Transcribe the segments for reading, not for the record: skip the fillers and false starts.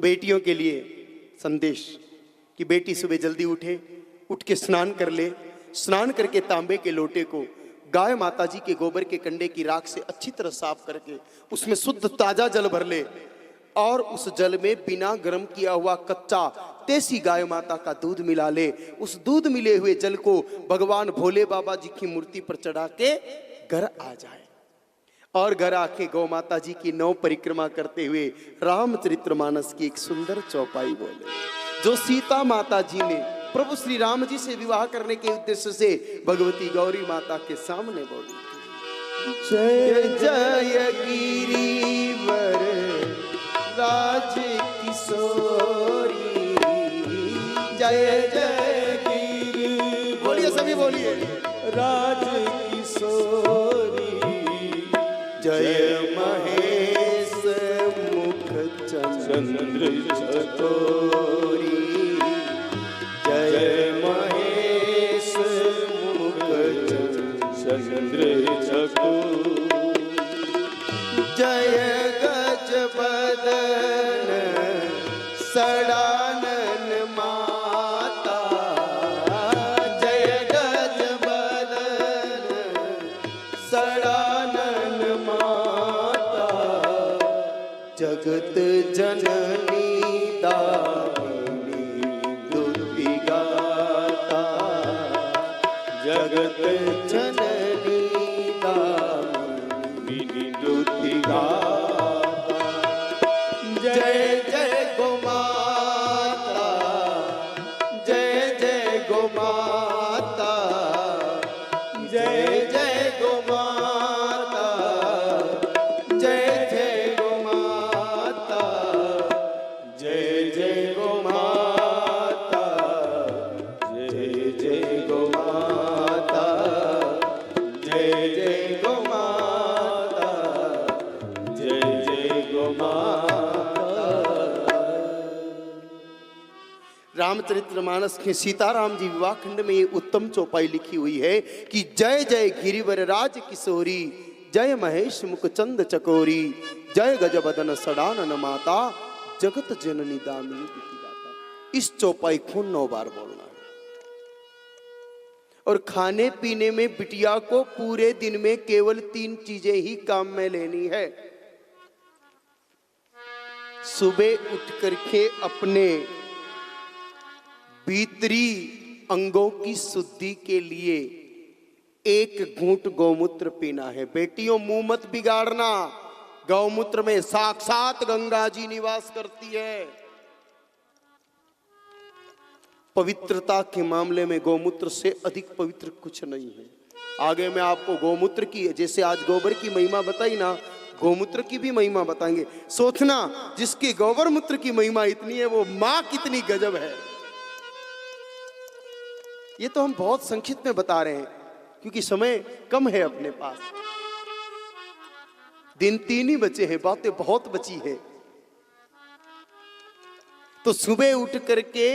बेटियों के लिए संदेश कि बेटी सुबह जल्दी उठे, उठ के स्नान कर ले, स्नान करके तांबे के लोटे को गाय माता जी के गोबर के कंडे की राख से अच्छी तरह साफ करके उसमें शुद्ध ताजा जल भर ले और उस जल में बिना गर्म किया हुआ कच्चा देसी गाय माता का दूध मिला ले। उस दूध मिले हुए जल को भगवान भोले बाबा जी की मूर्ति पर चढ़ा के घर आ जाए और घर आके गौ माता जी की 9 परिक्रमा करते हुए रामचरितमानस की एक सुंदर चौपाई बोले, जो सीता माता जी ने प्रभु श्री राम जी से विवाह करने के उद्देश्य से भगवती गौरी माता के सामने बोली। जय जय गिरिवर राज किशोरी, जय जय गिरि, बोलिए सभी बोलिए, राज किशोरी, जय महेश मुख चंद्र चकोरी, जय महेश मुख चंद्र चकोरी, जय गज बदन सडानन माता, जय गज बदन सडानन माता, जगत जननी दामिनी दुति गाता, जगत जननी दामिनी दुति गाता, जय जय गो माता, जय जय गो माता, जय जय गो माता, जय जय गो माता, जय जय गो माता, जय जय गो माता, जय जय गो माता, जय जय गो माता। रामचरितमानस के सीताराम जी विवाह खंड में ये उत्तम चौपाई लिखी हुई है कि जय जय गिरिवर राज किशोरी, जय महेश मुख चंद चकोरी, जय गजबदन सडानन माता, जगत जननी दामिनी दुति गाता। इस चौपाई को 9 बार बोलना है और खाने पीने में बिटिया को पूरे दिन में केवल 3 चीजें ही काम में लेनी है। सुबह उठ करके अपने भीतरी अंगों की शुद्धि के लिए 1 घूंट गौमूत्र पीना है। बेटियों मुंह मत बिगाड़ना, गौमूत्र में साक्षात गंगा जी निवास करती है। पवित्रता के मामले में गौमूत्र से अधिक पवित्र कुछ नहीं है। आगे मैं आपको गौमूत्र की, जैसे आज गोबर की महिमा बताई ना, गौमूत्र की भी महिमा बताएंगे। सोचना जिसकी गोबर मूत्र की महिमा इतनी है वो मां कितनी गजब है। ये तो हम बहुत संक्षिप्त में बता रहे हैं क्योंकि समय कम है अपने पास, दिन 3 ही बचे हैं, बातें बहुत बची है। तो सुबह उठ करके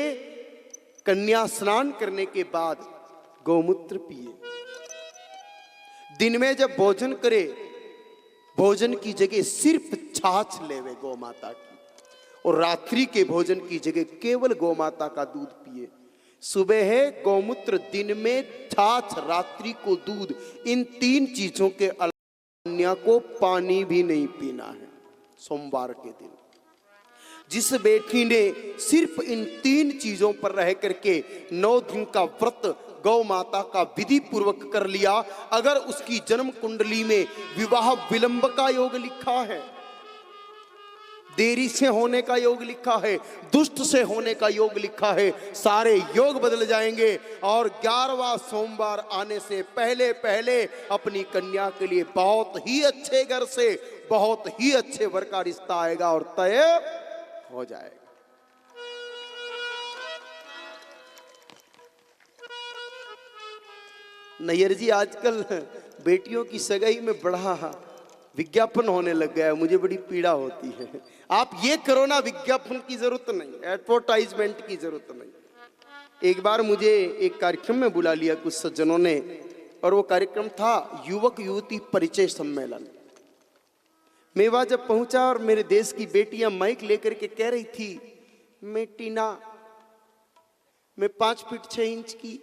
कन्या स्नान करने के बाद गौमूत्र पिए। दिन में जब भोजन करे, भोजन की जगह सिर्फ छाछ लेवे गौ माता की, और रात्रि के भोजन की जगह केवल गौ माता का दूध पिए। सुबह है गौमूत्र, दिन में छाछ, रात्रि को दूध। इन 3 चीजों के अलावा कन्या को पानी भी नहीं पीना है। सोमवार के दिन जिस बेटी ने सिर्फ इन 3 चीजों पर रह करके 9 दिन का व्रत गौ माता का विधि पूर्वक कर लिया, अगर उसकी जन्म कुंडली में विवाह विलंब का योग लिखा है, देरी से होने का योग लिखा है, दुष्ट से होने का योग लिखा है, सारे योग बदल जाएंगे और 11वां सोमवार आने से पहले पहले अपनी कन्या के लिए बहुत ही अच्छे घर से बहुत ही अच्छे वर का रिश्ता आएगा और तय हो जाएगा। नैयर जी, आजकल बेटियों की सगाई में बड़ा विज्ञापन होने लग गया है, मुझे बड़ी पीड़ा होती है। आप ये करो ना, विज्ञापन की जरूरत नहीं, एडवर्टाइजमेंट की जरूरत नहीं। एक बार मुझे एक कार्यक्रम में बुला लिया कुछ सज्जनों ने, और वो कार्यक्रम था युवक युवती परिचय सम्मेलन। मेवा जब पहुंचा और मेरे देश की बेटियां माइक लेकर के कह रही थी, मैं टीना, मैं 5 फीट 6 इंच की,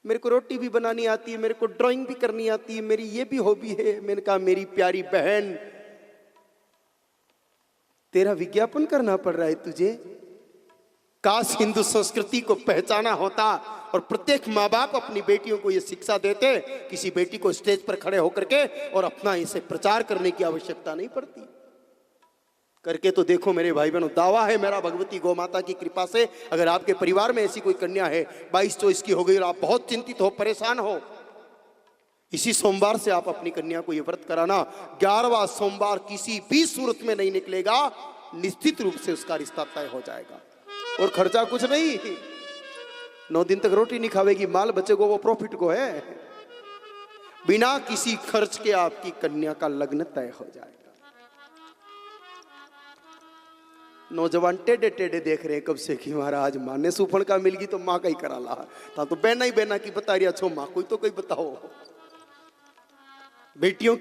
मेरे को रोटी भी बनानी आती है, मेरे को ड्राइंग भी करनी आती है, मेरी ये भी हॉबी है। मैंने कहा मेरी प्यारी बहन, तेरा विज्ञापन करना पड़ रहा है तुझे। काश हिंदू संस्कृति को पहचाना होता और प्रत्येक माँ बाप अपनी बेटियों को यह शिक्षा देते, किसी बेटी को स्टेज पर खड़े होकर के और अपना इसे प्रचार करने की आवश्यकता नहीं पड़ती। करके तो देखो मेरे भाई बहनों, दावा है मेरा भगवती गौ माता की कृपा से, अगर आपके परिवार में ऐसी कोई कन्या है 22-24 की हो गई और आप बहुत चिंतित हो, परेशान हो, इसी सोमवार से आप अपनी कन्या को यह व्रत कराना। 11वां सोमवार किसी भी सूरत में नहीं निकलेगा, निश्चित रूप से उसका रिश्ता तय हो जाएगा। और खर्चा कुछ नहीं, 9 दिन तक रोटी नहीं खावेगी, माल बचेगा वो प्रॉफिट को है। बिना किसी खर्च के आपकी कन्या का लग्न तय हो जाएगा। नौजवान टेढ़े टेढ़े देख रहे हैं कब से कि महाराज माँ ने सुफण का मिलगी तो माँ का ही करा ला था, तो बहना ही बहना की बता रही, अच्छो माँ कोई तो कोई बताओ। बेटियों की